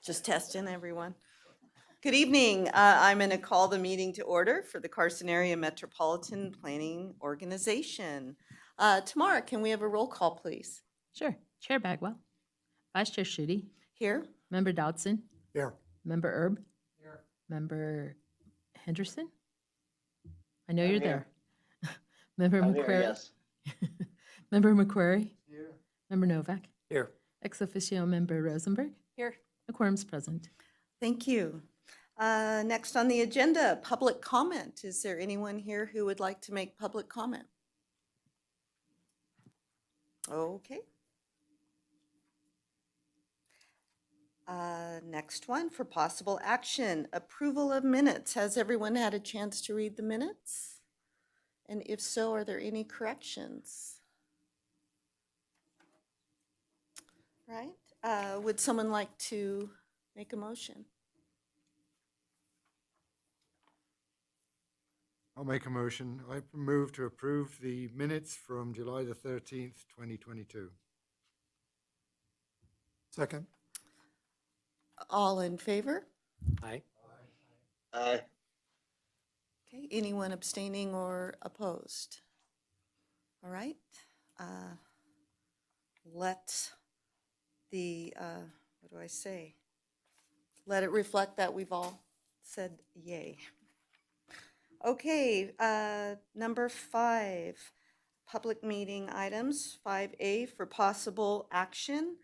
Just testing everyone. Good evening. I'm going to call the meeting to order for the Carson Area Metropolitan Planning Organization. Tamara, can we have a roll call, please? Sure. Chair Bagwell. Vice Chair Schutte. Here. Member Dodson. Here. Member Erb. Here. Member Henderson. I know you're here. there. Member I'm McQuarrie. here, yes. Member McQuarrie. Here. Member Novak. Here. Ex officio Member Rosenberg. Here. The quorum's present. Thank you. Next on the agenda, public comment. Is there anyone here who would like to make public comment? Okay. Next one for possible action, approval of minutes. Has everyone had a chance to read the minutes? And if so, are there any corrections? Right? Would someone like to make a motion? I'll make a motion. I move to approve the minutes from July the 13th, 2022. Second. All in favor? Aye. Aye. Okay, anyone abstaining or opposed? All right. Let the, what do I say? Let it reflect that we've all said yay. Okay, number 5, public meeting items, 5A for possible action.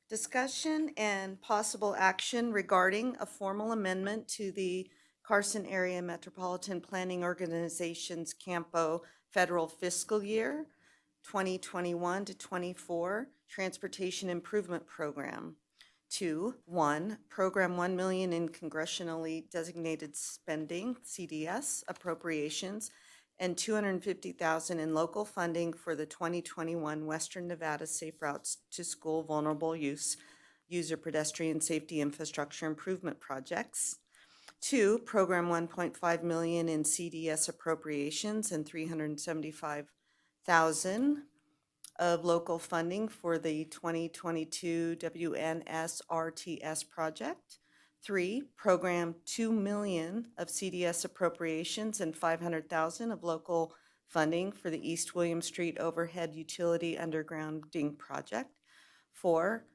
Discussion and possible action regarding a formal amendment to the Carson Area Metropolitan Planning Organization's CAMPO federal fiscal year 2021 to 24 Transportation Improvement Program. 2, 1, program $1 million in congressionally designated spending, CDS, appropriations, and $250,000 in local funding for the 2021 Western Nevada Safe Routes to School Vulnerable User Pedestrian Safety Infrastructure Improvement Projects. 2, program $1.5 million in CDS appropriations and $375,000 of local funding for the 2022 WNS RTS project. 3, program $2 million of CDS appropriations and $500,000 of local funding for the East William Street Overhead Utility Undergrounding project. 4,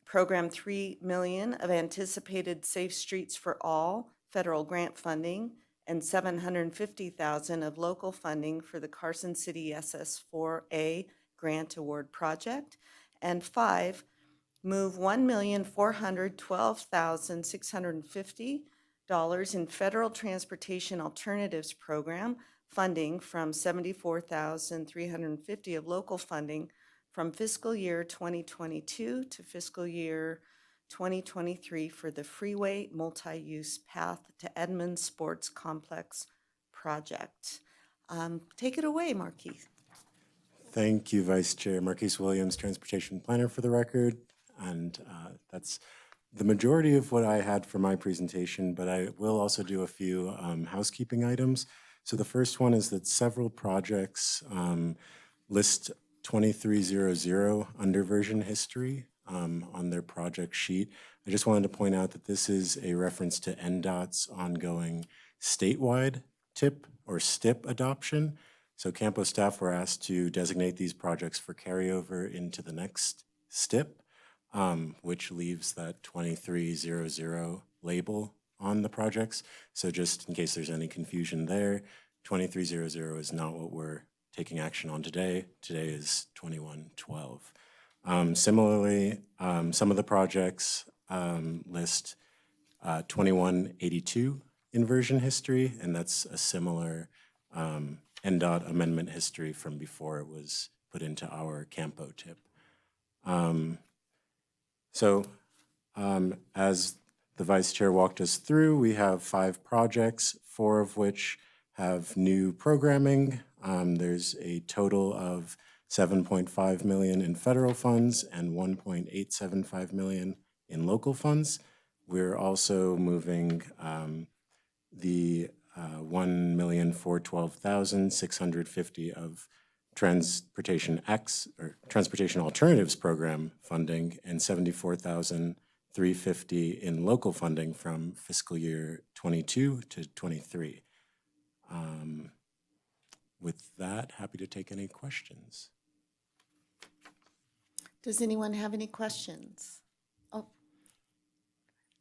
program $3 million of anticipated Safe Streets for All federal grant funding and $750,000 of local funding for the Carson City SS4A grant award project. And 5, move $1,412,650 in Federal Transportation Alternatives Program funding from $74,350 of local funding from fiscal year 2022 to fiscal year 2023 for the Freeway Multi-Use Path to Edmonds Sports Complex project. Take it away, Marquis. Thank you, Vice Chair. Marquis Williams, Transportation Planner for the record. And that's the majority of what I had for my presentation, but I will also do a few housekeeping items. So the first one is that several projects list 2300 under version history on their project sheet. I just wanted to point out that this is a reference to NDOT's ongoing statewide TIP or STIP adoption. So CAMPO staff were asked to designate these projects for carryover into the next STIP, which leaves that 2300 label on the projects. So just in case there's any confusion there, 2300 is not what we're taking action on today. Today is 2112. Similarly, some of the projects list 2182 inversion history, and that's a similar NDOT amendment history from before it was put into our CAMPO tip. As the Vice Chair walked us through, we have 5 projects, 4 of which have new programming. There's a total of $7.5 million in federal funds and $1.875 million in local funds. We're also moving the $1,412,650 of Transportation Alternatives Program funding and $74,350 in local funding from fiscal year 22 to 23. With that, happy to take any questions. Does anyone have any questions? Oh,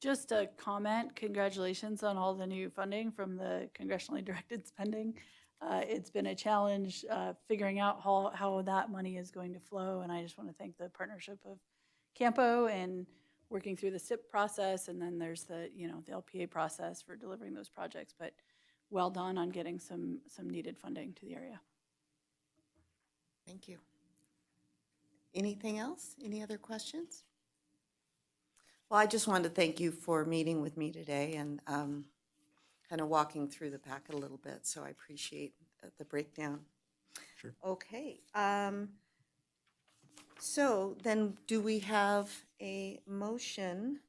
Just a comment, congratulations on all the new funding from the congressionally directed spending. It's been a challenge figuring out how that money is going to flow, and I just want to thank the partnership of CAMPO and working through the SIP process, and then there's the LPA process for delivering those projects, but well done on getting some needed funding to the area. thank you. Anything else? Any other questions? Well, I just wanted to thank you for meeting with me today and kind of walking through the packet a little bit, so I appreciate the breakdown. Sure. Okay. So then do we have a motion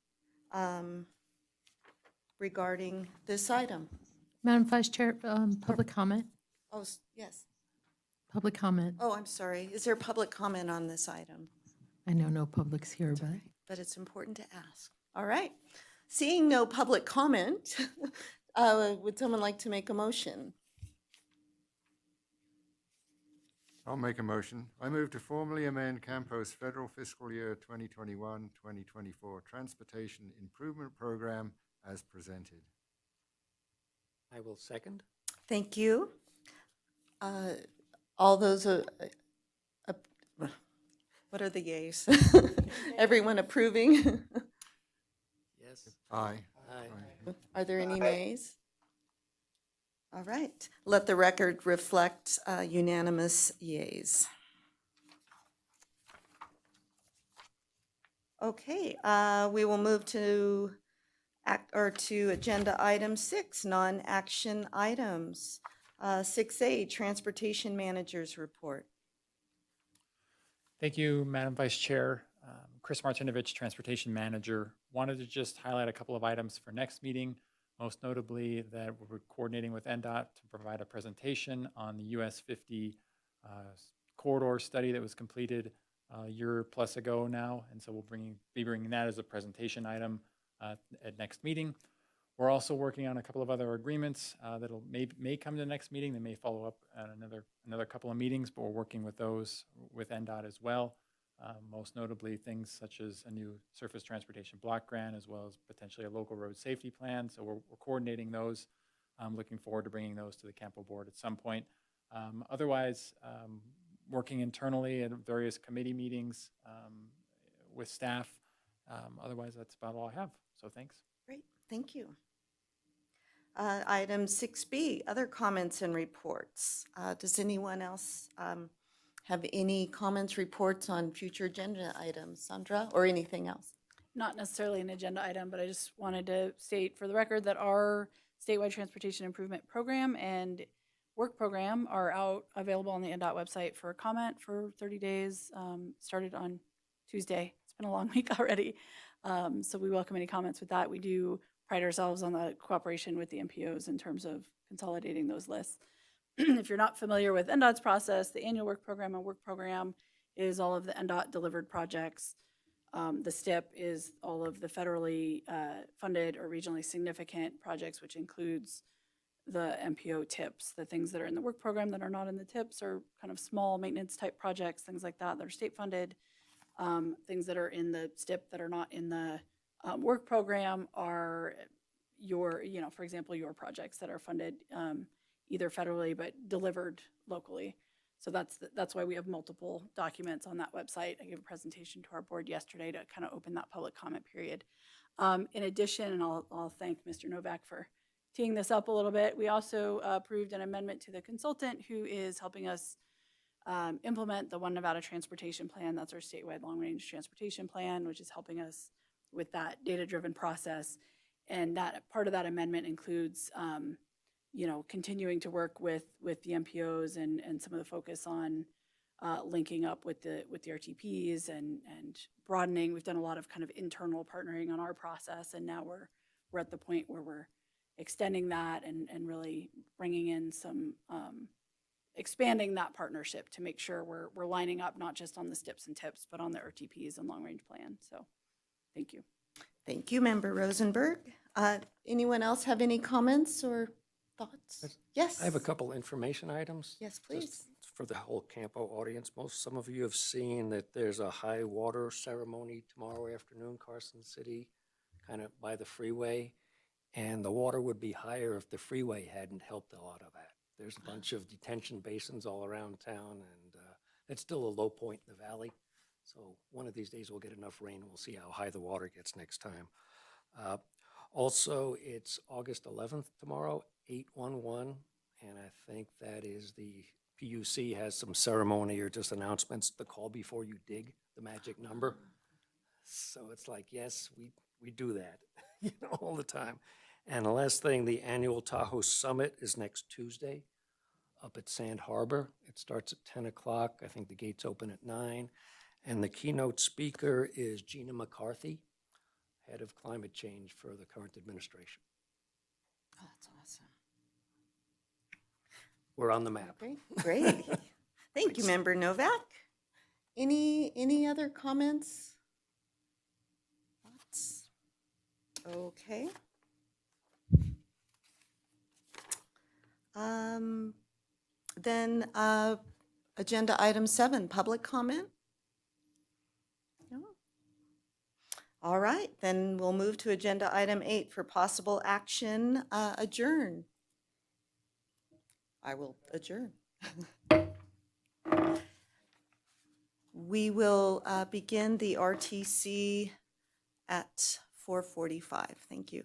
regarding this item? Madam Vice Chair, public comment? Oh, yes. Public comment. Oh, I'm sorry. Is there public comment on this item? I know no public's here, But it's important to ask. All right. Seeing no public comment, would someone like to make a motion? I'll make a motion. I move to formally amend CAMPO's federal fiscal year 2021-2024 Transportation Improvement Program as presented. I will second. Thank you. All those, what are the yays? Everyone approving? Yes. Aye. Aye. Are there any nays? All right. Let the record reflect unanimous yays. Okay, we will move to agenda item 6, non-action items. 6A, Transportation Manager's Report. Thank you, Madam Vice Chair. Chris Martinovich, Transportation Manager. Wanted to just highlight a couple of items for next meeting, most notably that we're coordinating with NDOT to provide a presentation on the US 50 corridor study that was completed a year plus ago now, and so we'll be bringing that as a presentation item at next meeting. We're also working on a couple of other agreements that'll may come to the next meeting. They may follow up at another couple of meetings, but we're working with those with NDOT as well. Most notably things such as a new surface transportation block grant, as well as potentially a local road safety plan. So we're coordinating those. I'm looking forward to bringing those to the CAMPO board at some point. Otherwise, working internally at various committee meetings with staff. Otherwise, that's about all I have. So thanks. Great, thank you. Item 6B, other comments and reports. Does anyone else have any comments, reports on future agenda items, Sandra, or anything else? Not necessarily an agenda item, but I just wanted to state for the record that our statewide transportation improvement program and work program are available on the NDOT website for comment for 30 days, started on Tuesday. It's been a long week already. So we welcome any comments with that. We do pride ourselves on the cooperation with the MPOs in terms of consolidating those lists. If you're not familiar with NDOT's process, the annual work program and work program is all of the NDOT delivered projects. The STIP is all of the federally funded or regionally significant projects, which includes the MPO TIPs. The things that are in the work program that are not in the TIPs are kind of small maintenance type projects, things like that are state funded. Things that are in the STIP that are not in the work program are for example, your projects that are funded either federally but delivered locally. So that's why we have multiple documents on that website. I gave a presentation to our board yesterday to kind of open that public comment period. In addition, and I'll thank Mr. Novak for teeing this up a little bit, we also approved an amendment to the consultant who is helping us implement the One Nevada Transportation Plan. That's our statewide long-range transportation plan, which is helping us with that data-driven process. And that part of that amendment includes, continuing to work with the MPOs and some of the focus on linking up with the RTPs and broadening. We've done a lot of kind of internal partnering on our process, and now we're at the point where we're extending that and really bringing in some expanding that partnership to make sure we're lining up not just on the STIPs and TIPs, but on the RTPs and long-range plan. So thank you. Thank you, Member Rosenberg. Anyone else have any comments or thoughts? Yes. I have a couple information items. Yes, just please. For the whole CAMPO audience. Some of you have seen that there's a high water ceremony tomorrow afternoon, Carson City, kind of by the freeway. And the water would be higher if the freeway hadn't helped a lot of that. There's a bunch of detention basins all around town, and it's still a low point in the valley. So one of these days we'll get enough rain, and we'll see how high the water gets next time. Also, it's August 11th tomorrow, 8/11, and I think that is the PUC has some ceremony or just announcements, the call before you dig, the magic number. So it's like, yes, we do that, all the time. And the last thing, the annual Tahoe Summit is next Tuesday up at Sand Harbor. It starts at 10 o'clock. I think the gates open at 9. And the keynote speaker is Gina McCarthy, head of climate change for the current administration. Oh, that's awesome. We're on the map. Great, great. Thank you, Member Novak. Any other comments? Thoughts? Okay. Then agenda item 7, public comment? No? All right, then we'll move to agenda item 8 for possible action, adjourn. I will adjourn. We will begin the RTC at 4:45. Thank you.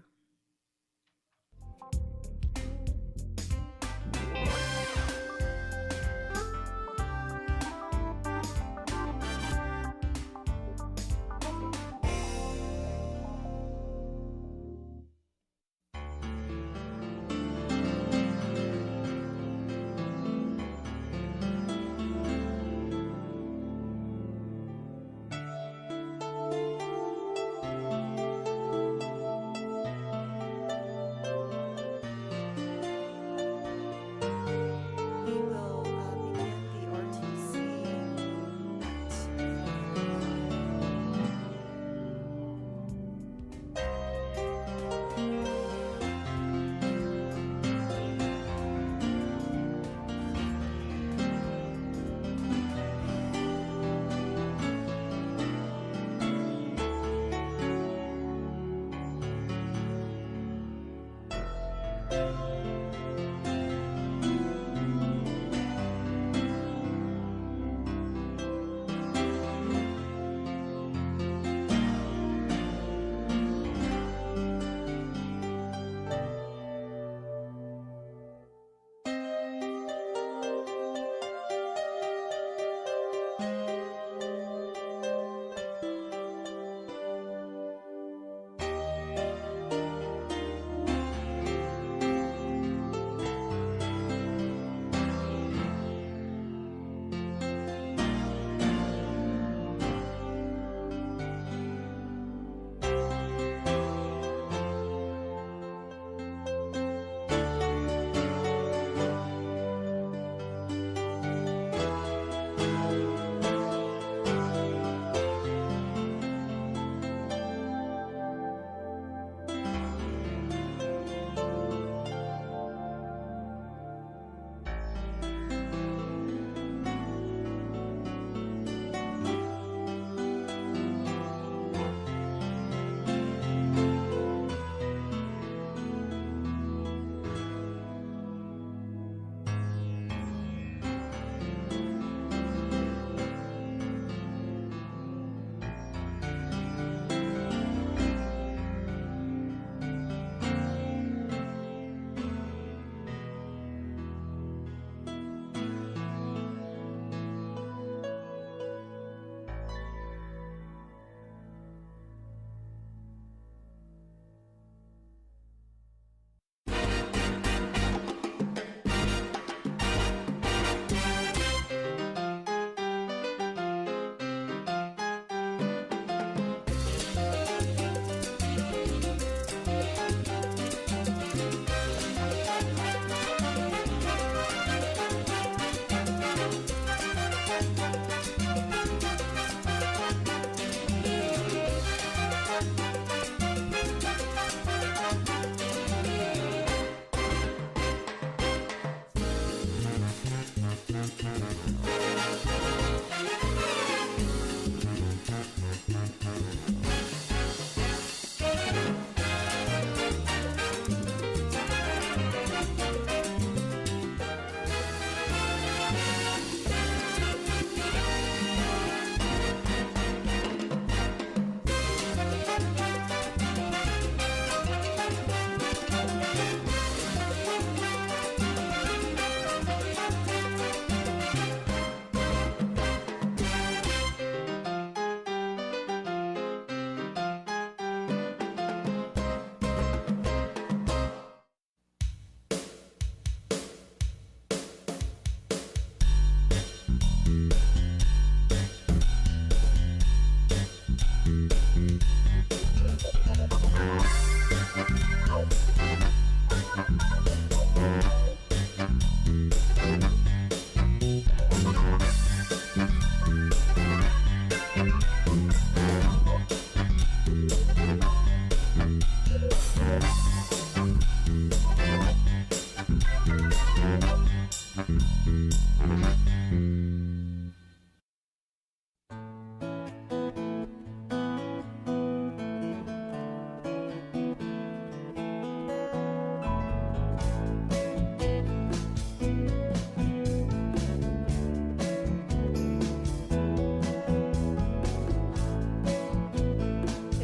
To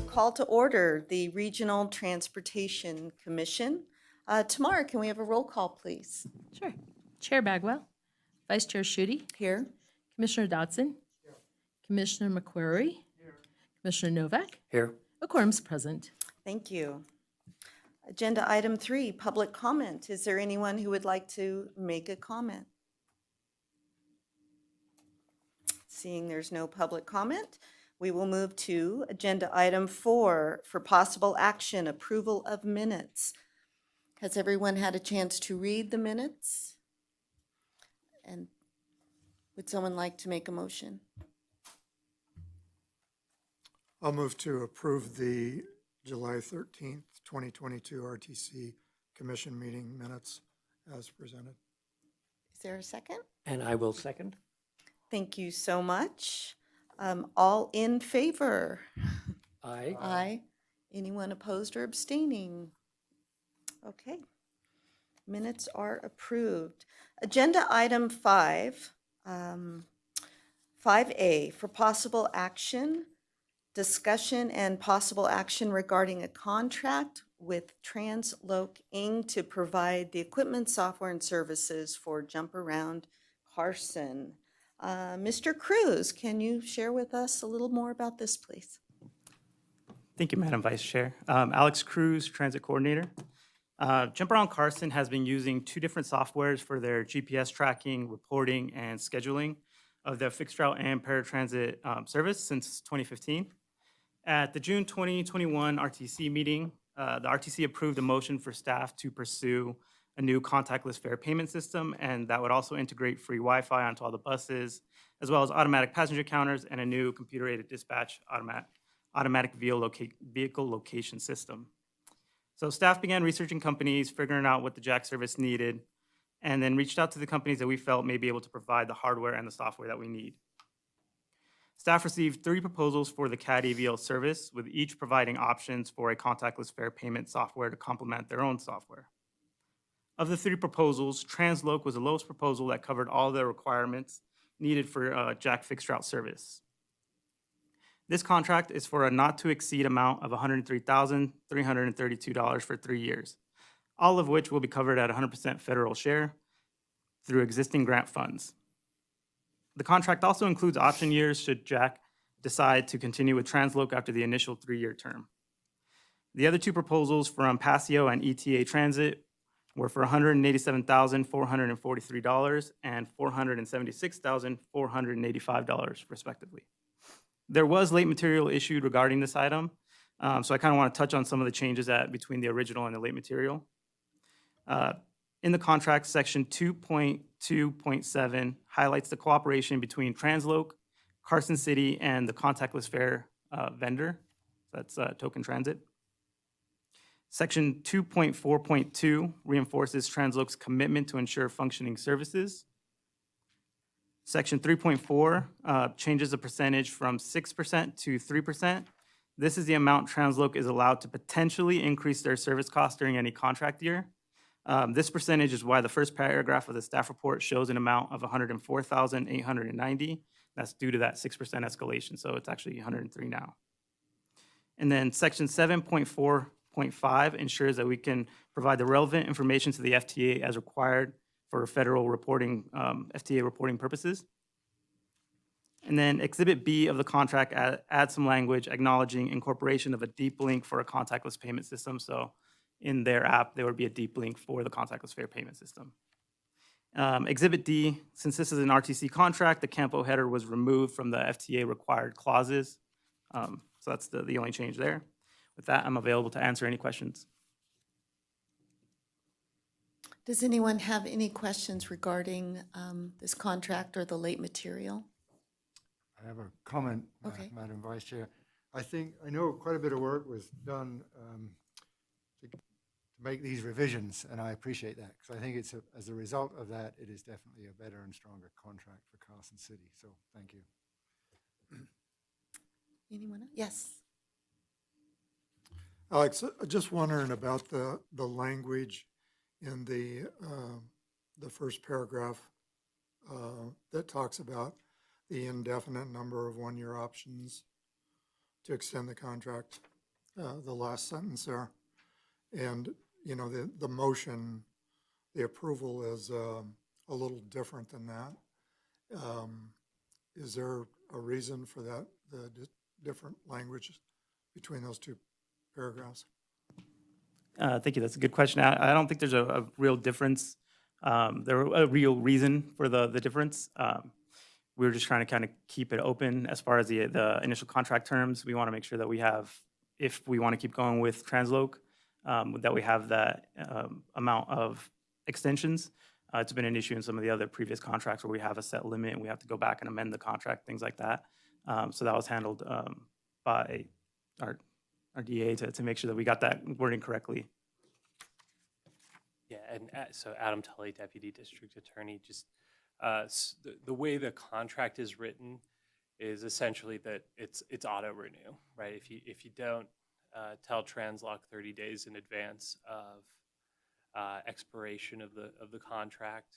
call to order the Regional Transportation Commission. Tamara, can we have a roll call, please? Sure. Chair Bagwell, Vice Chair Schutte, Here. Commissioner Dodson, Commissioner McQuarrie, Commissioner Novak, Here. a quorum's present. Thank you. Agenda item 3, public comment. Is there anyone who would like to make a comment? Seeing there's no public comment, we will move to agenda item 4 for possible action, approval of minutes. Has everyone had a chance to read the minutes? And would someone like to make a motion? I'll move to approve the July 13th, 2022 RTC Commission meeting minutes as presented. Is there a second? And I will second. Thank you so much. All in favor? Aye. Aye. Anyone opposed or abstaining? Okay. Minutes are approved. Agenda item 5, 5A, for possible action, discussion and possible action regarding a contract with Transloc Inc. to provide the equipment, software, and services for Jump Around Carson. Mr. Cruz, can you share with us a little more about this, please? Thank you, Madam Vice Chair. Alex Cruz, Transit Coordinator. Jump Around Carson has been using 2 different softwares for their GPS tracking, reporting, and scheduling of the fixed route and paratransit service since 2015. At the June 2021 RTC meeting, the RTC approved a motion for staff to pursue a new contactless fare payment system, and that would also integrate free Wi-Fi onto all the buses, as well as automatic passenger counters and a new computer-aided dispatch automatic vehicle location system. So staff began researching companies, figuring out what the Jack service needed, and then reached out to the companies that we felt may be able to provide the hardware and the software that we need. Staff received 3 proposals for the CAD AVL service, with each providing options for a contactless fare payment software to complement their own software. Of the 3 proposals, Transloc was the lowest proposal that covered all the requirements needed for Jack fixed route service. This contract is for a not-to-exceed amount of $103,332 for 3 years, all of which will be covered at 100% federal share through existing grant funds. The contract also includes option years should Jack decide to continue with Transloc after the initial 3-year term. The other 2 proposals from Passio and ETA Transit were for $187,443 and $476,485, respectively. There was late material issued regarding this item, so I kind of want to touch on some of the changes between the original and the late material. In the contract, section 2.2.7 highlights the cooperation between Transloc, Carson City, and the contactless fare vendor. That's Token Transit. Section 2.4.2 reinforces Transloc's commitment to ensure functioning services. Section 3.4 changes the percentage from 6% to 3%. This is the amount Transloc is allowed to potentially increase their service costs during any contract year. This percentage is why the first paragraph of the staff report shows an amount of $104,890. That's due to that 6% escalation, so it's actually 103 now. And then section 7.4.5 ensures that we can provide the relevant information to the FTA as required for federal reporting, FTA reporting purposes. And then Exhibit B of the contract adds some language acknowledging incorporation of a deep link for a contactless payment system. So in their app, there would be a deep link for the contactless fare payment system. Exhibit D, since this is an RTC contract, the CAMPO header was removed from the FTA required clauses. So that's the only change there. With that, I'm available to answer any questions. Does anyone have any questions regarding this contract or the late material? I have a comment, Okay. Madam Vice Chair. I know quite a bit of work was done to make these revisions, and I appreciate that, because I think it's, as a result of that, it is definitely a better and stronger contract for Carson City, so thank you. Anyone else? Yes. Alex, just wondering about the language in the first paragraph that talks about the indefinite number of one-year options to extend the contract, the last sentence there. And, you know, the motion, the approval is a little different than that. Is there a reason for that, the different language between those two paragraphs? Thank you. That's a good question. I don't think there's a real difference. A real reason for the difference. We were just trying to kind of keep it open as far as the initial contract terms. We want to make sure that we have, if we want to keep going with Transloc, that we have that amount of extensions. It's been an issue in some of the other previous contracts where we have a set limit and we have to go back and amend the contract, things like that. So that was handled by our DA to make sure that we got that wording correctly. Yeah, and so Adam Tully, Deputy District Attorney, just the way the contract is written is essentially that it's auto renew, right? If you don't tell Transloc 30 days in advance of expiration of the contract,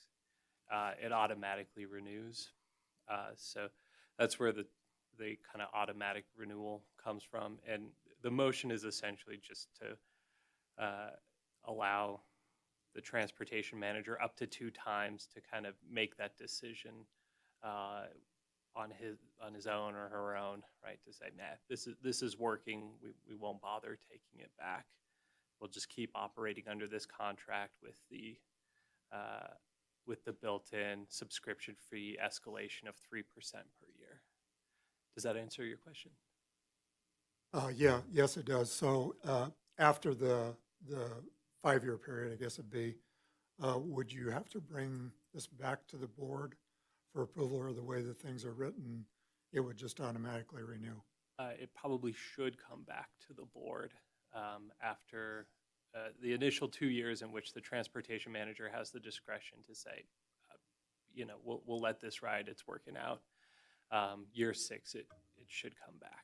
it automatically renews. So that's where the kind of automatic renewal comes from, and the motion is essentially just to allow the transportation manager up to 2 times to kind of make that decision on his own or her own, right? To say, nah, this is working. We won't bother taking it back. We'll just keep operating under this contract with the built-in subscription fee escalation of 3% per year. Does that answer your question? Yes, it does. So after the 5-year period, I guess it'd be, would you have to bring this back to the board for approval, or the way that things are written, it would just automatically renew? It probably should come back to the board after the initial 2 years in which the transportation manager has the discretion to say, you know, we'll let this ride, it's working out. Year 6, it should come back.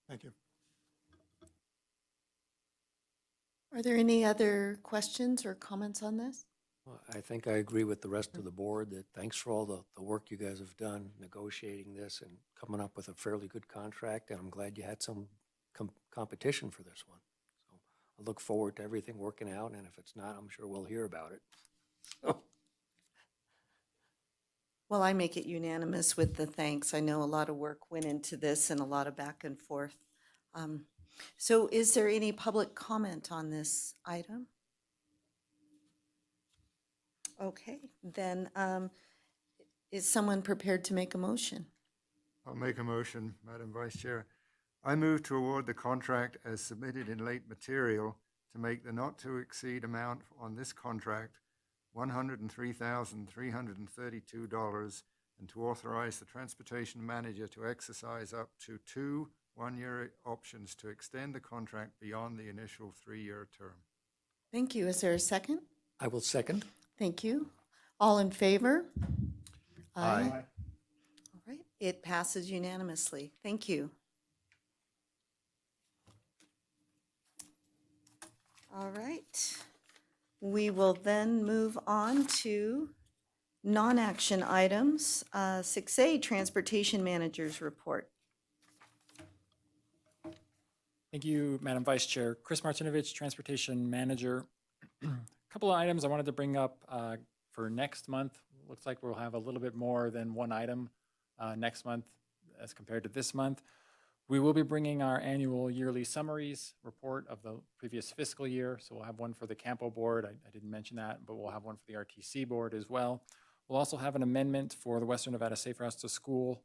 Thank you. Are there any other questions or comments on this? Well, I think I agree with the rest of the board that thanks for all the work you guys have done negotiating this and coming up with a fairly good contract, and I'm glad you had some competition for this one. So I look forward to everything working out, and if it's not, I'm sure we'll hear about it. So. Well, I make it unanimous with the thanks. I know a lot of work went into this and a lot of back and forth. So is there any public comment on this item? Okay, then is someone prepared to make a motion? I'll make a motion, Madam Vice Chair. I move to award the contract as submitted in late material to make the not-to-exceed amount on this contract $103,332, and to authorize the transportation manager to exercise up to 2 one-year options to extend the contract beyond the initial 3-year term. Thank you. Is there a second? I will second. Thank you. All in favor? Aye. All right, it passes unanimously. Thank you. All right. We will then move on to non-action items. 6A, Transportation Manager's Report. Thank you, Madam Vice Chair. Chris Martinovich, Transportation Manager. A couple of items I wanted to bring up for next month. Looks like we'll have a little bit more than one item next month as compared to this month. We will be bringing our annual yearly summaries report of the previous fiscal year. So we'll have one for the CAMPO board. I didn't mention that, but we'll have one for the RTC board as well. We'll also have an amendment for the Western Nevada Safe Routes to School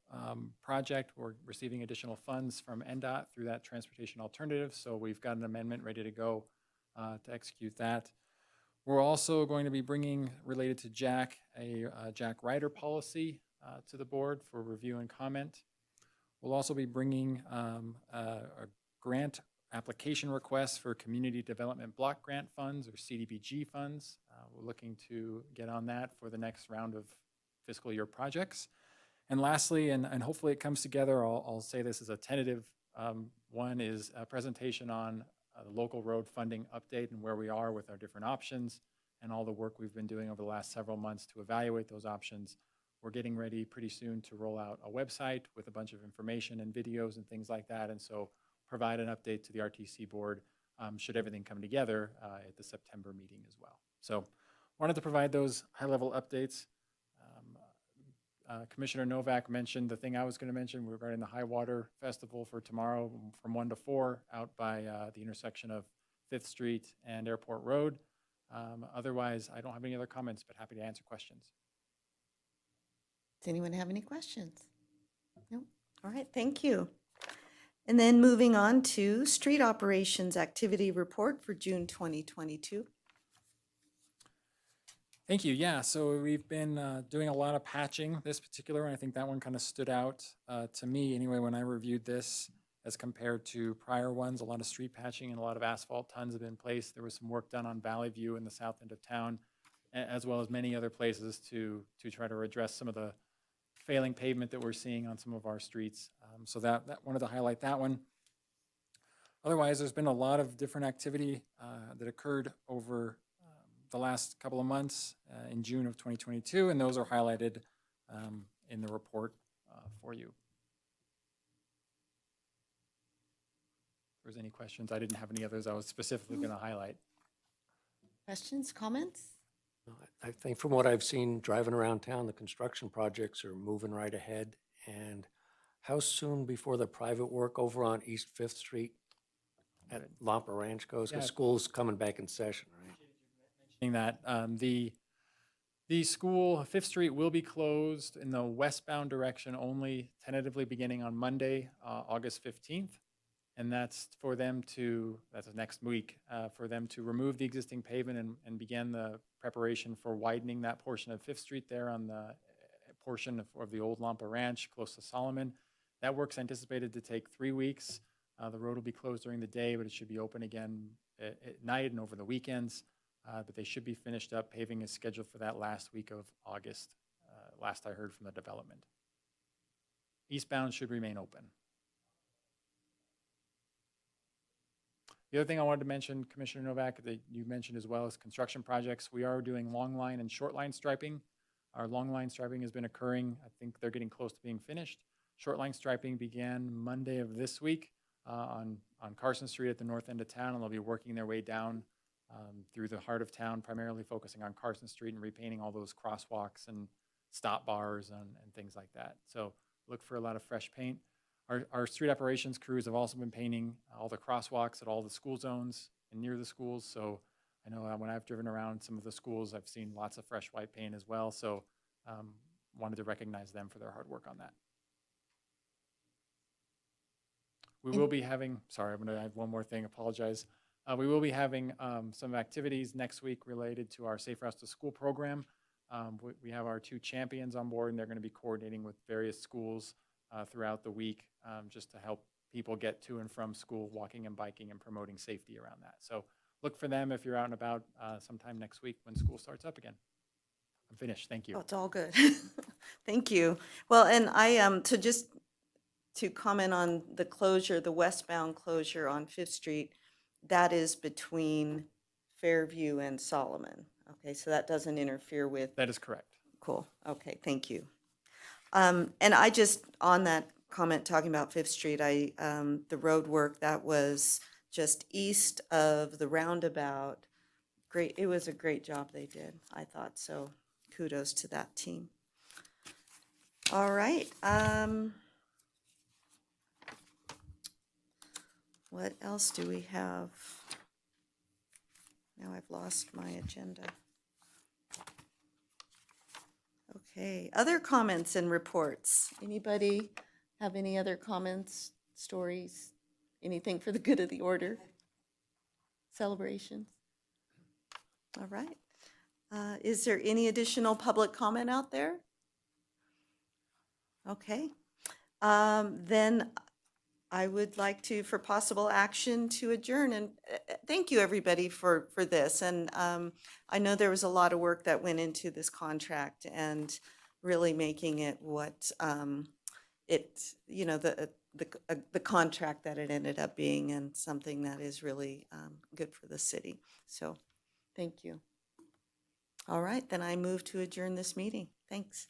project. We're receiving additional funds from NDOT through that transportation alternative. So we've got an amendment ready to go to execute that. We're also going to be bringing, related to Jack, a Jack rider policy to the board for review and comment. We'll also be bringing a grant application requests for Community Development Block Grant Funds, or CDBG funds. We're looking to get on that for the next round of fiscal year projects. And lastly, and hopefully it comes together, I'll say this as a tentative one, is a presentation on the local road funding update and where we are with our different options and all the work we've been doing over the last several months to evaluate those options. We're getting ready pretty soon to roll out a website with a bunch of information and videos and things like that. And so provide an update to the RTC board should everything come together at the September meeting as well. So wanted to provide those high-level updates. Commissioner Novak mentioned the thing I was going to mention regarding the High Water Festival for tomorrow from 1 to 4 out by the intersection of 5th Street and Airport Road. Otherwise, I don't have any other comments, but happy to answer questions. Does anyone have any questions? No? All right, thank you. And then moving on to Street Operations Activity Report for June 2022. Thank you. Yeah, so we've been doing a lot of patching this particular one. I think that one kind of stood out to me anyway when I reviewed this as compared to prior ones. A lot of street patching and a lot of asphalt tons have been placed. There was some work done on Valley View in the south end of town, as well as many other places to try to address some of the failing pavement that we're seeing on some of our streets. So that wanted to highlight that one. Otherwise, there's been a lot of different activity that occurred over the last couple of months in June of 2022, and those are highlighted in the report for you. If there's any questions, I didn't have any others I was specifically going to highlight. Questions, comments? I think from what I've seen driving around town, the construction projects are moving right ahead. And how soon before the private work over on East 5th Street at Lampa Ranch goes? Yeah. Because school's coming back in session, right? That the school, 5th Street, will be closed in the westbound direction only, tentatively beginning on Monday, August 15th. And that's for them to, that's next week, for them to remove the existing pavement and begin the preparation for widening that portion of 5th Street there on the portion of the old Lampa Ranch close to Solomon. That work's anticipated to take 3 weeks. The road will be closed during the day, but it should be open again at night and over the weekends. But they should be finished up. Paving is scheduled for that last week of August, last I heard from the development. Eastbound should remain open. The other thing I wanted to mention, Commissioner Novak, that you mentioned as well, is construction projects. We are doing long line and short line striping. Our long line striping has been occurring. I think they're getting close to being finished. Short line striping began Monday of this week on Carson Street at the north end of town, and they'll be working their way down through the heart of town, primarily focusing on Carson Street and repainting all those crosswalks and stop bars and things like that. So look for a lot of fresh paint. Our street operations crews have also been painting all the crosswalks at all the school zones and near the schools. So I know when I've driven around some of the schools, I've seen lots of fresh white paint as well. So wanted to recognize them for their hard work on that. We will be having, sorry, I'm going to add one more thing, apologize. We will be having some activities next week related to our Safe Routes to School program. We have our 2 champions on board, and they're going to be coordinating with various schools throughout the week just to help people get to and from school, walking and biking, and promoting safety around that. So look for them if you're out and about sometime next week when school starts up again. I'm finished. Thank you. Oh, it's all good. Thank you. Well, and I, to comment on the closure, the westbound closure on 5th Street, that is between Fairview and Solomon. Okay, so that doesn't interfere with. That is correct. Cool. Okay, thank you. And I just, on that comment talking about 5th Street, the road work that was just east of the roundabout, great. It was a great job they did, I thought. So kudos to that team. All right. What else do we have? Now I've lost my agenda. Okay, other comments and reports. Anybody have any other comments, stories, anything for the good of the order? Celebrations? All right. Is there any additional public comment out there? Okay. Then I would like to, for possible action, to adjourn, and thank you, everybody, for this. And I know there was a lot of work that went into this contract and really making it what the contract that it ended up being, and something that is really good for the city. So, thank you. All right, then I move to adjourn this meeting. Thanks.